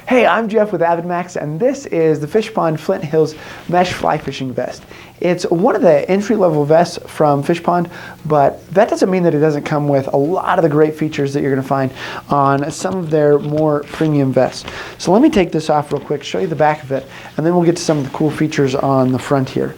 Hey, I'm Jeff with AvidMax, and this is the Fishpond Flint Hills Mesh Fly Fishing Vest. It's one of the entry-level vests from Fishpond, but that doesn't mean that it doesn't come with a lot of the great features that you're going to find on some of their more premium vests. So let me take this off real quick, show you the back of it, and then we'll get to some of the cool features on the front here.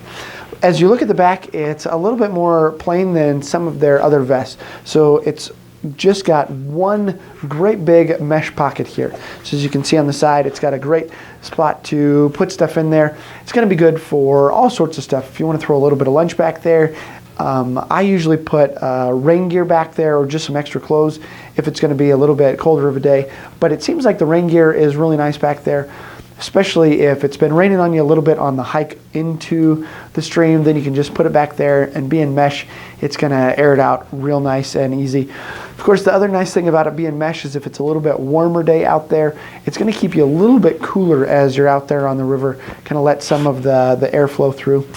As you look at the back, it's a little bit more plain than some of their other vests. So it's just got one great big mesh pocket here. So as you can see on the side, it's got a great spot to put stuff in there. It's going to be good for all sorts of stuff. If you want to throw a little bit of lunch back there, I usually put rain gear back there or just some extra clothes if it's going to be a little bit colder of a day. But it seems like the rain gear is really nice back there, especially if it's been raining on you a little bit on the hike into the stream. Then you can just put it back there, and being mesh, it's going to air it out real nice and easy. Of course, the other nice thing about it being mesh is if it's a little bit warmer day out there, it's going to keep you a little bit cooler as you're out there on the river, kind of let some of the air flow through.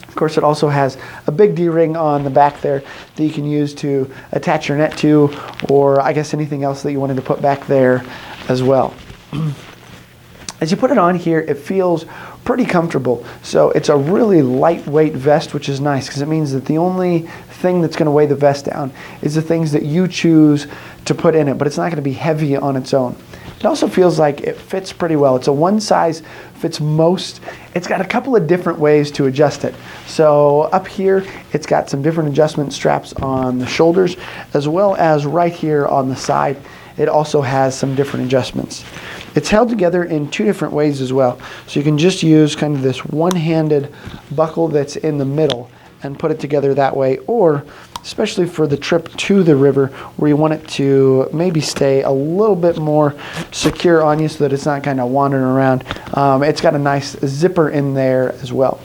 Of course, it also has a big D-ring on the back there that you can use to attach your net to, or I guess anything else that you wanted to put back there as well. As you put it on here, it feels pretty comfortable. So it's a really lightweight vest, which is nice because it means that the only thing that's going to weigh the vest down is the things that you choose to put in it, but it's not going to be heavy on its own. It also feels like it fits pretty well. It's a one size fits most. It's got a couple of different ways to adjust it. So up here, it's got some different adjustment straps on the shoulders, as well as right here on the side. It also has some different adjustments. It's held together in two different ways as well. So you can just use kind of this one-handed buckle that's in the middle and put it together that way, or especially for the trip to the river where you want it to maybe stay a little bit more secure on you so that it's not kind of wandering around. It's got a nice zipper in there as well.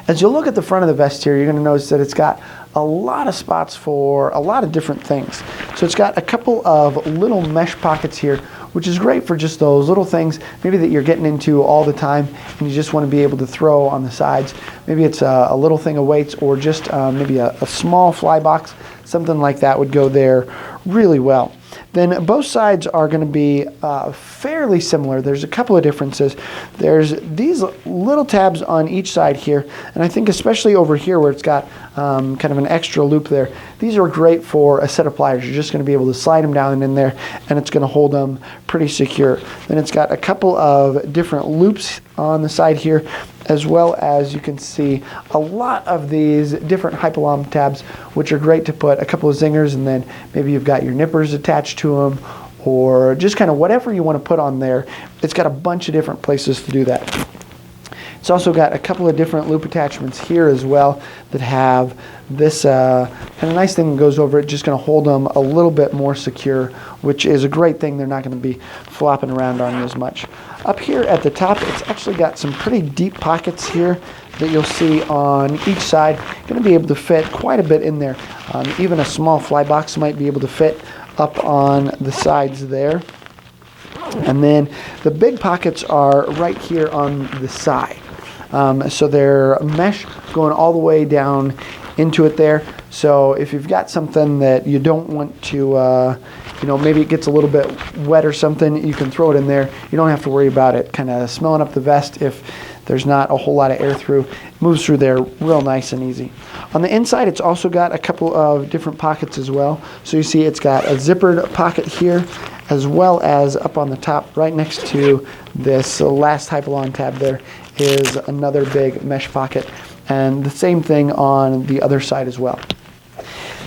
As you look at the front of the vest here, you're going to notice that it's got a lot of spots for a lot of different things. So it's got a couple of little mesh pockets here, which is great for just those little things maybe that you're getting into all the time and you just want to be able to throw on the sides. Maybe it's a little thing of weights, or just maybe a small fly box. Something like that would go there really well. Then both sides are going to be fairly similar. There's a couple of differences. There's these little tabs on each side here, and I think especially over here where it's got kind of an extra loop there. These are great for a set of pliers. You're just going to be able to slide them down in there, and it's going to hold them pretty secure. Then it's got a couple of different loops on the side here, as well as you can see a lot of these different hypalom tabs, which are great to put a couple of zingers, and then maybe you've got your nippers attached to them, or just kind of whatever you want to put on there. It's got a bunch of different places to do that. It's also got a couple of different loop attachments here as well that have this kind of nice thing that goes over it, just going to hold them a little bit more secure, which is a great thing. They're not going to be flopping around on you as much. Up here at the top, it's actually got some pretty deep pockets here that you'll see on each side. Going to be able to fit quite a bit in there. Even a small fly box might be able to fit up on the sides there. And then the big pockets are right here on the side. So they're mesh going all the way down into it there. So if you've got something that you don't want to, maybe it gets a little bit wet or something, you can throw it in there. You don't have to worry about it kind of smelling up the vest if there's not a whole lot of air through. It moves through there real nice and easy. On the inside, it's also got a couple of different pockets as well. So you see it's got a zippered pocket here, as well as up on the top right next to this last hypalon tab there is another big mesh pocket, and the same thing on the other side as well.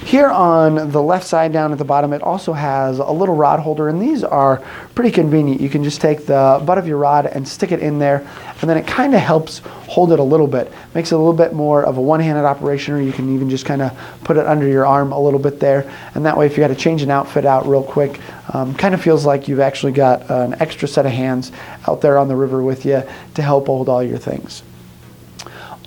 Here on the left side down at the bottom, it also has a little rod holder, and these are pretty convenient. You can just take the butt of your rod and stick it in there, and then it kind of helps hold it a little bit. Makes it a little bit more of a one-handed operation, or you can even just kind of put it under your arm a little bit there, and that way if you got to change an outfit out real quick, kind of feels like you've actually got an extra set of hands out there on the river with you to help hold all your things.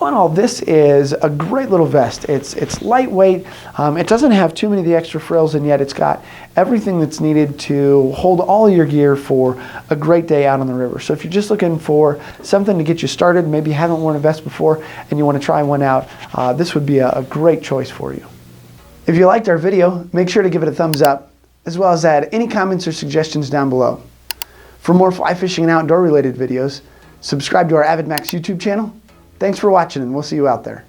All in all, this is a great little vest. It's lightweight. It doesn't have too many of the extra frills, and yet it's got everything that's needed to hold all your gear for a great day out on the river. So if you're just looking for something to get you started, maybe you haven't worn a vest before and you want to try one out, this would be a great choice for you. If you liked our video, make sure to give it a thumbs up, as well as add any comments or suggestions down below. For more fly fishing and outdoor related videos, subscribe to our AvidMax YouTube channel. Thanks for watching, and we'll see you out there.